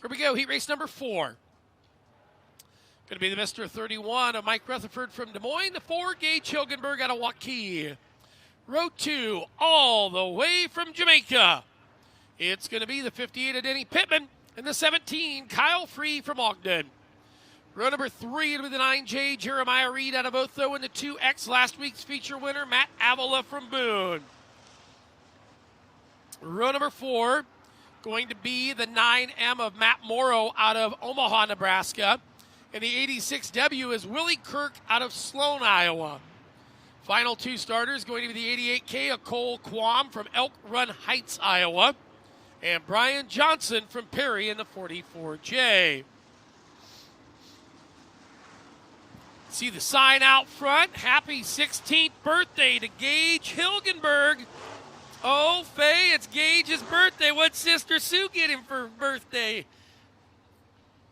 Here we go, heat race number 4. Going to be the Mr. 31 of Mike Rutherford from Des Moines, the 4, Gage Hilgenberg out of Waukee. Row 2, all the way from Jamaica. It's going to be the 58 of Denny Pittman and the 17, Kyle Free from Ogden. Row number 3, it'll be the 9J, Jeremiah Reed out of Otho, and the 2X, last week's feature winner, Matt Avila from Boone. Row number 4, going to be the 9M of Matt Morrow out of Omaha, Nebraska. And the 86W is Willie Kirk out of Sloan, Iowa. Final 2 starters going to be the 88K of Cole Quam from Elk Run Heights, Iowa. And Brian Johnson from Perry in the 44J. See the sign out front. Happy 16th birthday to Gage Hilgenberg. Oh, Faye, it's Gage's birthday. What's Sister Sue get him for birthday?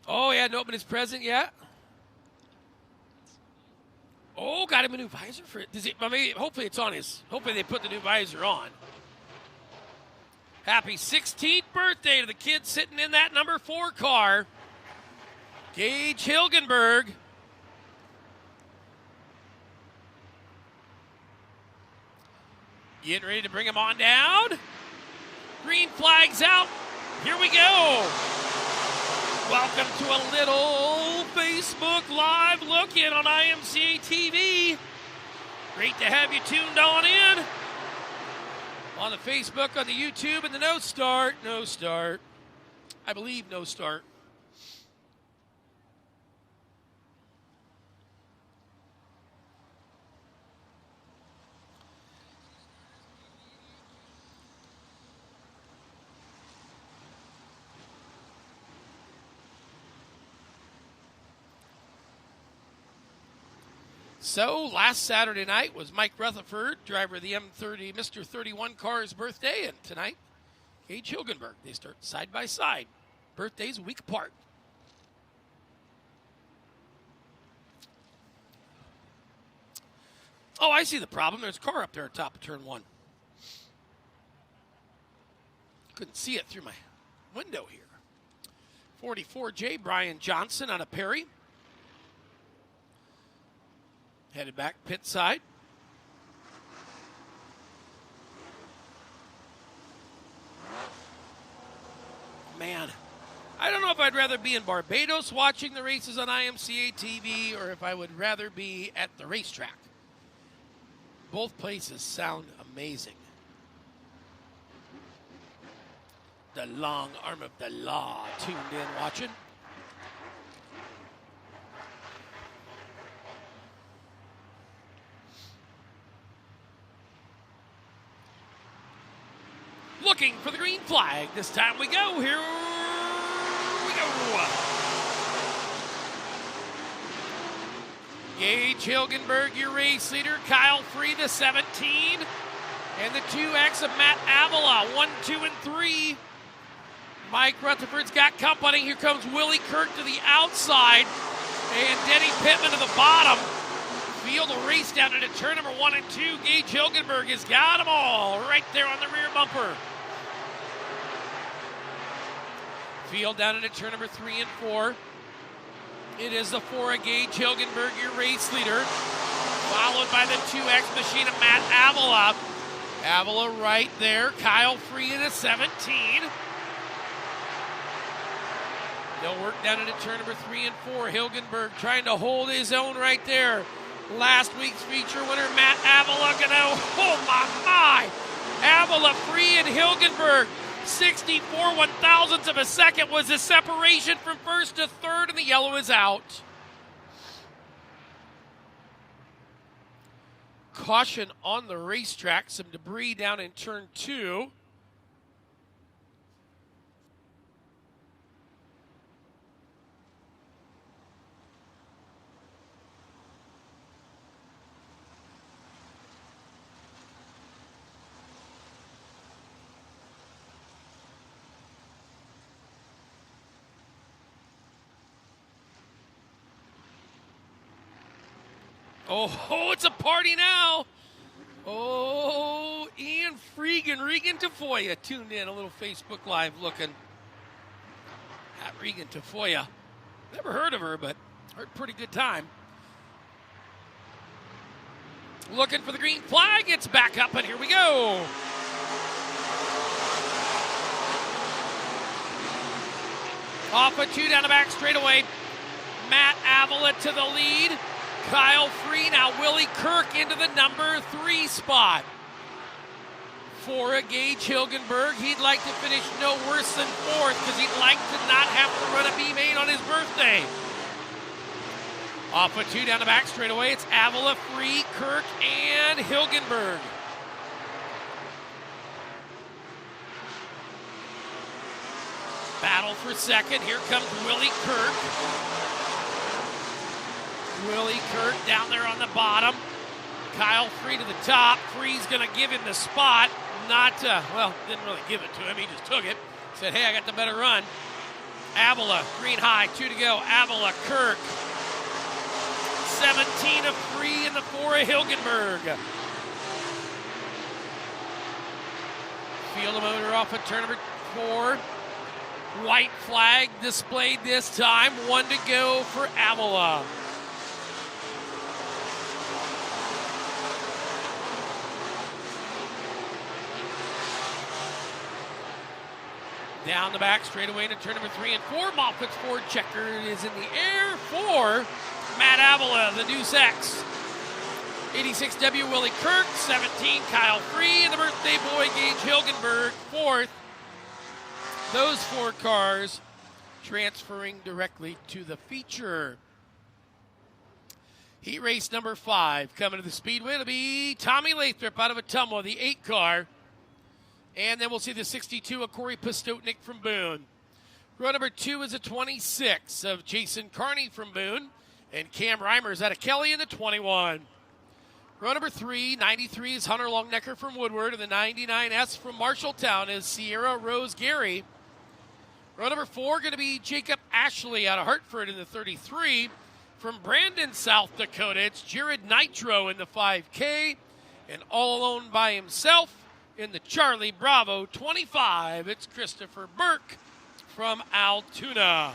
Oh, he hadn't opened his present yet. Oh, got him a new visor for it. Hopefully it's on his. Hopefully they put the new visor on. Happy 16th birthday to the kid sitting in that number 4 car. Gage Hilgenberg. Getting ready to bring him on down. Green flag's out. Here we go. Welcome to a little Facebook Live look-in on IMCA TV. Great to have you tuned on in. On the Facebook, on the YouTube, and the no start. I believe no start. So, last Saturday night was Mike Rutherford, driver of the M30, Mr. 31 car's birthday, and tonight, Gage Hilgenberg. They start side by side. Birthdays a week apart. Oh, I see the problem. There's a car up there at top of turn 1. Couldn't see it through my window here. 44J, Brian Johnson out of Perry. Headed back pit side. Man, I don't know if I'd rather be in Barbados watching the races on IMCA TV or if I would rather be at the racetrack. Both places sound amazing. The long arm of the law tuned in watching. Looking for the green flag. This time we go. Here we go. Gage Hilgenberg, your race leader. Kyle Free, the 17. And the 2X of Matt Avila, 1, 2, and 3. Mike Rutherford's got company. Here comes Willie Kirk to the outside. And Denny Pittman to the bottom. Field will race down into turn number 1 and 2. Gage Hilgenberg has got them all right there on the rear bumper. Field down into turn number 3 and 4. It is the 4 of Gage Hilgenberg, your race leader, followed by the 2X machine of Matt Avila. Avila right there. Kyle Free in the 17. They'll work down into turn number 3 and 4. Hilgenberg trying to hold his own right there. Last week's feature winner, Matt Avila, oh my. Avila, Free, and Hilgenberg. 64 one-thousandths of a second was the separation from first to third, and the yellow is out. Caution on the racetrack. Some debris down in turn 2. Oh, it's a party now. Oh, Ian Regan Tafoya tuned in, a little Facebook Live looking. Got Regan Tafoya. Never heard of her, but heard pretty good time. Looking for the green flag. It's back up, and here we go. Off a 2 down the back straightaway. Matt Avila to the lead. Kyle Free, now Willie Kirk into the number 3 spot. For a Gage Hilgenberg, he'd like to finish no worse than 4th because he'd like to not have to run a B-main on his birthday. Off a 2 down the back straightaway, it's Avila, Free, Kirk, and Hilgenberg. Battle for second. Here comes Willie Kirk. Willie Kirk down there on the bottom. Kyle Free to the top. Free's going to give him the spot. Didn't really give it to him. He just took it. Said, hey, I got the better run. Avila, green high, 2 to go. Avila, Kirk. 17 of Free in the 4 of Hilgenberg. Field of motor off at turn number 4. White flag displayed this time. 1 to go for Avila. Down the back, straight away into turn number 3 and 4. Moffitt's Ford checker is in the air for Matt Avila, the Deuce X. 86W Willie Kirk, 17 Kyle Free, and the birthday boy Gage Hilgenberg, 4th. Those 4 cars transferring directly to the feature. Heat race number 5 coming to the Speedway. It'll be Tommy Lathrop out of Ottumwa, the 8 car. And then we'll see the 62 of Corey Postotnik from Boone. Row number 2 is a 26 of Jason Carney from Boone. And Cam Reimers out of Kelly in the 21. Row number 3, 93 is Hunter Longnecker from Woodward. And the 99S from Marshalltown is Sierra Rose Gary. Row number 4 going to be Jacob Ashley out of Hartford in the 33. From Brandon, South Dakota, it's Jared Nitro in the 5K. And all alone by himself in the Charlie Bravo 25, it's Christopher Burke from Altoona.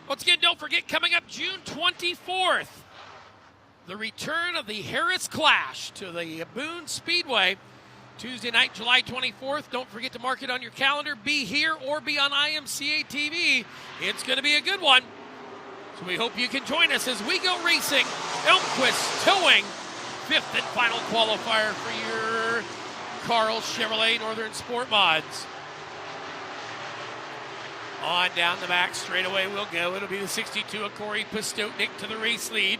Once again, don't forget, coming up June 24th, the return of the Harris Clash to the Boone Speedway. Tuesday night, July 24th. Don't forget to mark it on your calendar. Be here or be on IMCA TV. It's going to be a good one. So we hope you can join us as we go racing. Elmquist Towing, 5th and final qualifier for your Carl Chevrolet Northern Sport Mods. On down the back straightaway we'll go. It'll be the 62 of Corey Postotnik to the race lead.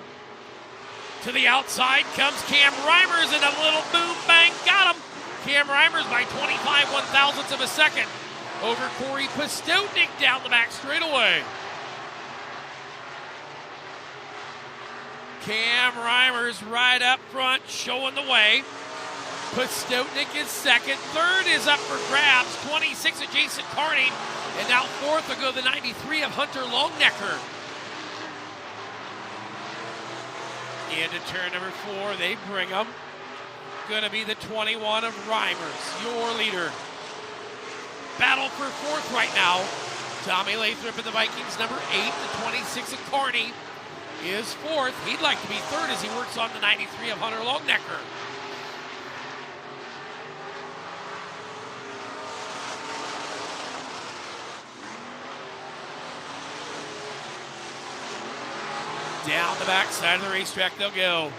To the outside comes Cam Reimers, and a little boom bang got him. Cam Reimers by 25 one-thousandths of a second over Corey Postotnik down the back straightaway. Cam Reimers right up front showing the way. Postotnik is second. 3rd is up for grabs. 26 of Jason Carney. And now 4th will go the 93 of Hunter Longnecker. Into turn number 4, they bring them. Going to be the 21 of Reimers, your leader. Battle for 4th right now. Tommy Lathrop in the Vikings, number 8. The 26 of Carney is 4th. He'd like to be 3rd as he works on the 93 of Hunter Longnecker. Down the backside of the racetrack they'll go.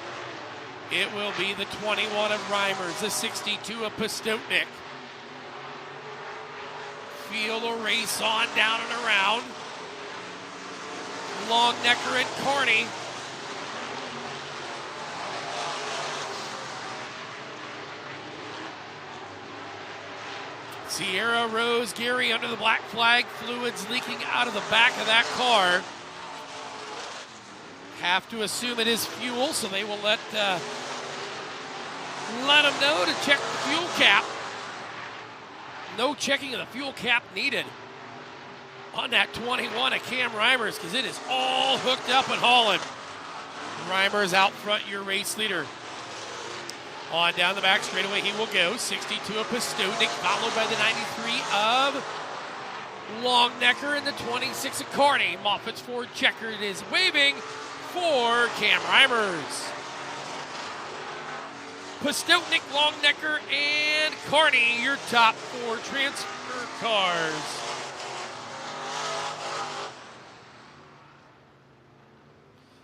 It will be the 21 of Reimers, the 62 of Postotnik. Field will race on down and around. Longnecker and Carney. Sierra Rose Gary under the black flag. Fluids leaking out of the back of that car. Have to assume it is fuel, so they will let them know to check the fuel cap. No checking of the fuel cap needed. on that 21 of Cam Reimers because it is all hooked up and hauling. Reimers out front, your race leader. On down the back straightaway he will go. 62 of Postutnik, followed by the 93 of Longnecker and the 26 of Carney. Moffitt's Ford checkered is waving for Cam Reimers. Postutnik, Longnecker, and Carney, your top 4 transfer cars.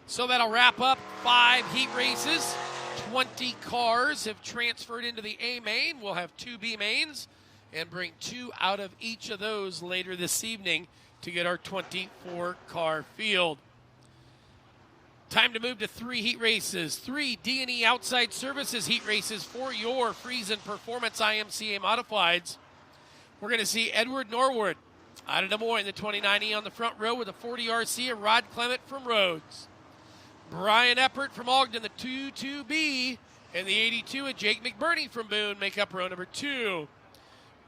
So that'll wrap up 5 heat races. 20 cars have transferred into the A main. We'll have 2 B mains and bring 2 out of each of those later this evening to get our 24 car field. Time to move to 3 heat races. 3 D&E outside services heat races for your Friesen Performance IMCA modifieds. We're going to see Edward Norwood out of Des Moines, the 29E on the front row with a 40 RC, and Rod Clement from Rhodes. Brian Eppert from Ogden, the 22B, and the 82 of Jake McBurney from Boone make up row number 2.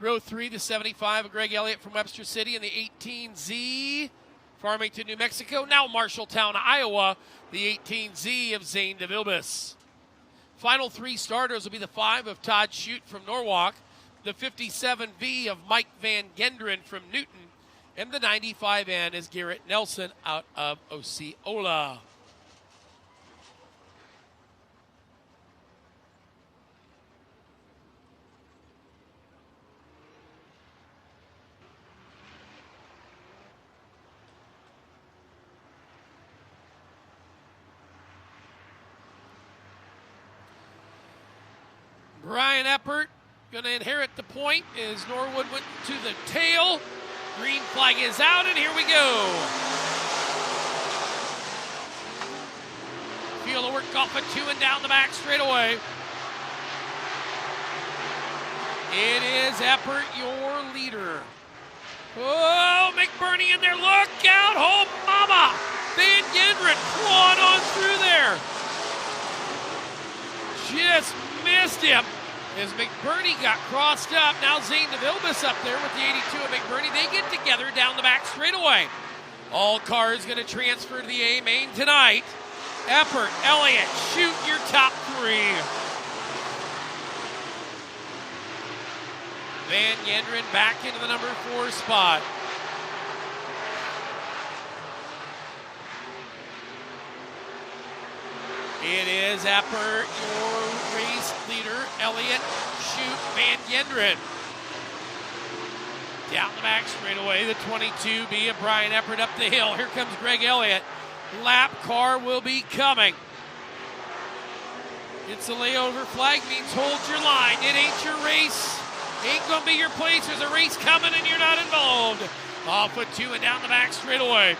Row 3, the 75 of Greg Elliott from Webster City, and the 18Z, Farmington, New Mexico. Now Marshalltown, Iowa, the 18Z of Zane DeVilbiss. Final 3 starters will be the 5 of Todd Shute from Norwalk, the 57V of Mike Van Gendren from Newton, and the 95N is Garrett Nelson out of Osceola. Brian Eppert going to inherit the point as Norwood went to the tail. Green flag is out, and here we go. Field of work off of 2 and down the back straightaway. It is Eppert, your leader. Oh, McBurney in there. Look out. Oh, mama. Van Gendren clawing on through there. Just missed him as McBurney got crossed up. Now Zane DeVilbiss up there with the 82 of McBurney. They get together down the back straightaway. All cars going to transfer to the A main tonight. Eppert, Elliott, Shute your top 3. Van Gendren back into the number 4 spot. It is Eppert, your race leader. Elliott, Shute, Van Gendren. Down the back straightaway, the 22B of Brian Eppert up the hill. Here comes Greg Elliott. Lap car will be coming. It's a layover flag, means hold your line. It ain't your race. Ain't gonna be your place. There's a race coming and you're not involved. Off with 2 and down the back straightaway.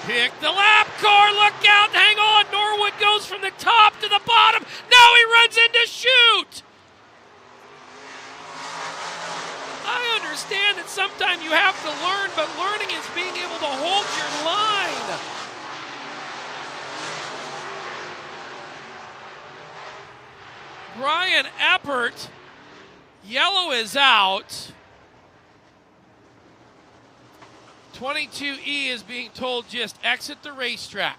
Pick the lap car, look out, hang on. Norwood goes from the top to the bottom. Now he runs into Shute. I understand that sometimes you have to learn, but learning is being able to hold your line. Brian Eppert, yellow is out. 22E is being told just exit the racetrack.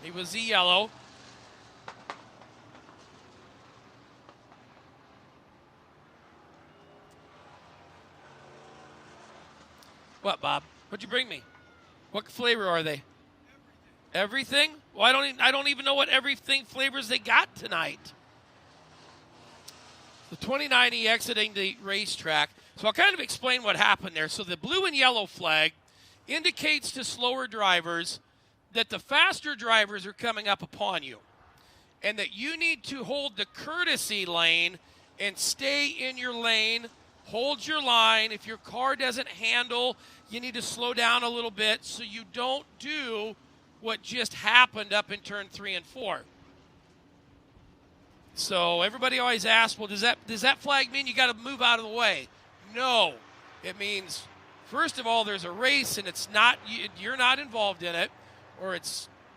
He was the yellow. What, Bob? What'd you bring me? What flavor are they? Everything? Well, I don't even know what everything flavors they got tonight. The 29E exiting the racetrack. So I'll kind of explain what happened there. So the blue and yellow flag indicates to slower drivers that the faster drivers are coming up upon you and that you need to hold the courtesy lane and stay in your lane, hold your line. If your car doesn't handle, you need to slow down a little bit so you don't do what just happened up in turn 3 and 4. So everybody always asks, well, does that flag mean you got to move out of the way? No. It means, first of all, there's a race and it's not you're not involved in it, or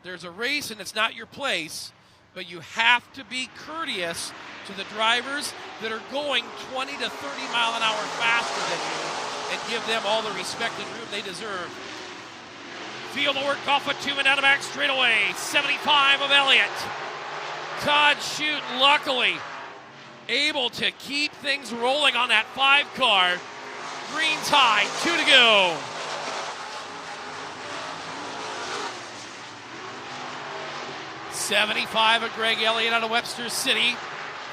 there's a race and it's not your place, but you have to be courteous to the drivers that are going 20 to 30 mile an hour faster than you and give them all the respect and room they deserve. Field work off a 2 and out of back straightaway. 75 of Elliott. Todd Shute, luckily, able to keep things rolling on that 5 car. Green's high, 2 to go. $75 of Greg Elliott out of Webster City.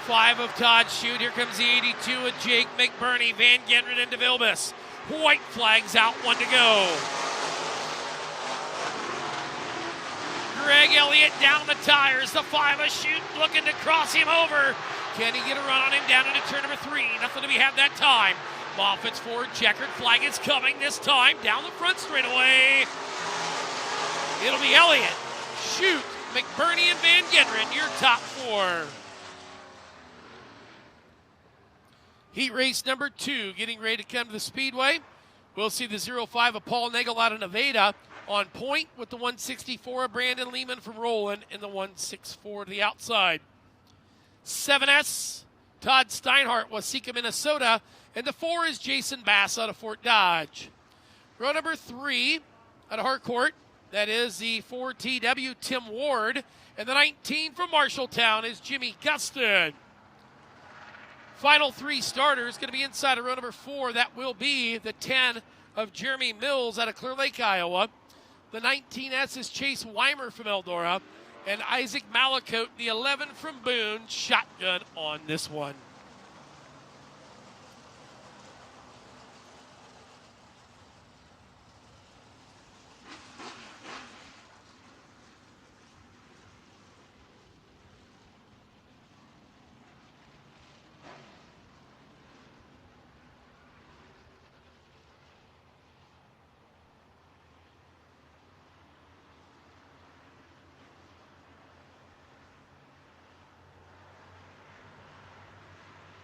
5 of Todd Shute. Here comes the 82 of Jake McBurney. Van Gendron into Vilbus. White flags out, 1 to go. Greg Elliott down the tires. The 5 of Shute looking to cross him over. Can he get a run on him down into turn number 3? Nothing to be had that time. Moffitt's forward checkered flag is coming this time. Down the front straightaway. It'll be Elliott, Shute, McBurney, and Van Gendron, your top 4. Heat race number 2 getting ready to come to the Speedway. We'll see the 05 of Paul Nagel out of Nevada on point with the 164 of Brandon Lehman from Roland and the 164 to the outside. 7S, Todd Steinhardt, Waseca, Minnesota, and the 4 is Jason Bass out of Fort Dodge. Row number 3 out of Harcourt, that is the 4TW Tim Ward, and the 19 from Marshalltown is Jimmy Gustin. Final 3 starters going to be inside of row number 4. That will be the 10 of Jeremy Mills out of Clear Lake, Iowa. The 19S is Chase Weimer from Eldora. And Isaac Malakote, the 11 from Boone, shotgun on this one.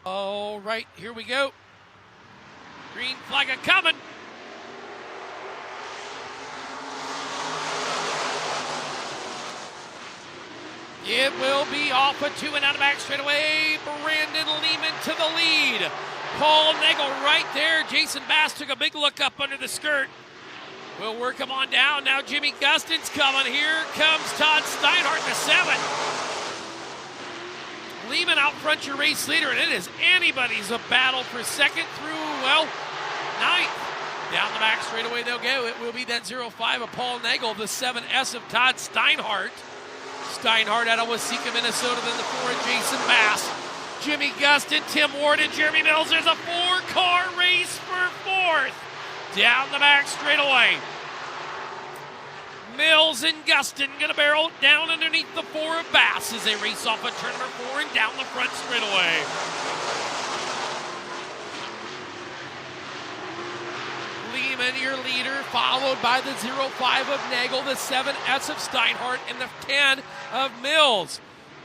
All right, here we go. Green flag a-coming. It will be off a 2 and out of back straightaway. Brandon Lehman to the lead. Paul Nagel right there. Jason Bass took a big look up under the skirt. We'll work him on down. Now Jimmy Gustin's coming. Here comes Todd Steinhardt, the 7. Lehman out front, your race leader, and it is anybody's a battle for second through, well, 9th. Down the back straightaway they'll go. It will be that 05 of Paul Nagel, the 7S of Todd Steinhardt. Steinhardt out of Waseca, Minnesota, then the 4 of Jason Bass. Jimmy Gustin, Tim Ward, and Jeremy Mills. There's a 4-car race for 4th. Down the back straightaway. Mills and Gustin going to barrel down underneath the 4 of Bass as they race off of turn number 4 and down the front straightaway. Lehman, your leader, followed by the 05 of Nagel, the 7S of Steinhardt, and the 10 of Mills.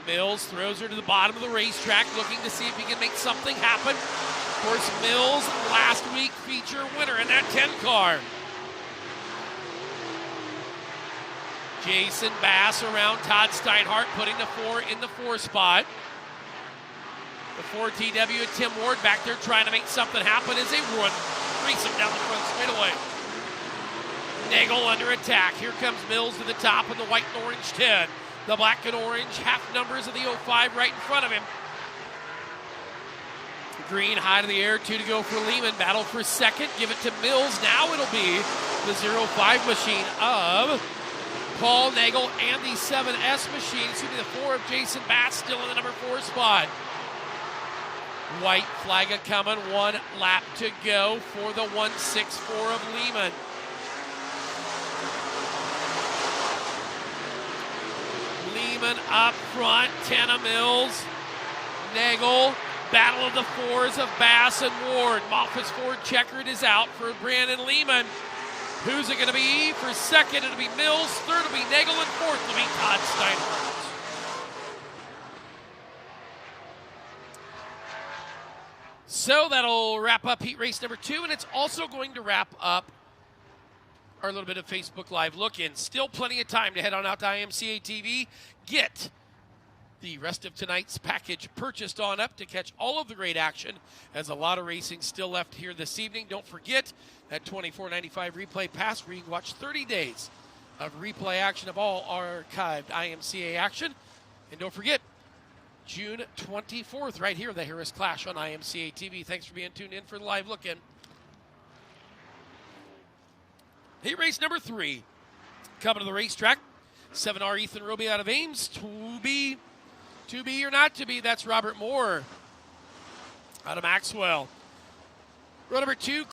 Mills throws her to the bottom of the racetrack, looking to see if he can make something happen. Of course, Mills, last week feature winner in that 10 car. Jason Bass around Todd Steinhardt, putting the 4 in the 4 spot. The 4TW and Tim Ward back there trying to make something happen as they race him down the front straightaway. Nagel under attack. Here comes Mills to the top in the white and orange 10. The black and orange half numbers of the 05 right in front of him. Green high to the air, 2 to go for Lehman. Battle for second. Give it to Mills. Now it'll be the 05 machine of Paul Nagel and the 7S machine. Excuse me, the 4 of Jason Bass still in the number 4 spot. White flag a coming, 1 lap to go for the 164 of Lehman. Lehman up front, 10 of Mills. Nagel, battle of the 4s of Bass and Ward. Moffitt's Ford checkered is out for Brandon Lehman. Who's it going to be? For second, it'll be Mills. Third, it'll be Nagel. And fourth, it'll be Todd Steinhardt. So that'll wrap up heat race number 2, and it's also going to wrap up our little bit of Facebook Live look-in. Still plenty of time to head on out to IMCA TV. Get the rest of tonight's package purchased on up to catch all of the great action, as a lot of racing still left here this evening. Don't forget that $24.95 replay pass where you can watch 30 days of replay action of all archived IMCA action. And don't forget, June 24th, right here, the Harris Clash on IMCA TV. Thanks for being tuned in for the live look-in. Heat race number 3, coming to the racetrack. 7R Ethan Roby out of Ames. To be or not to be, that's Robert Moore out of Maxwell. Row number 2,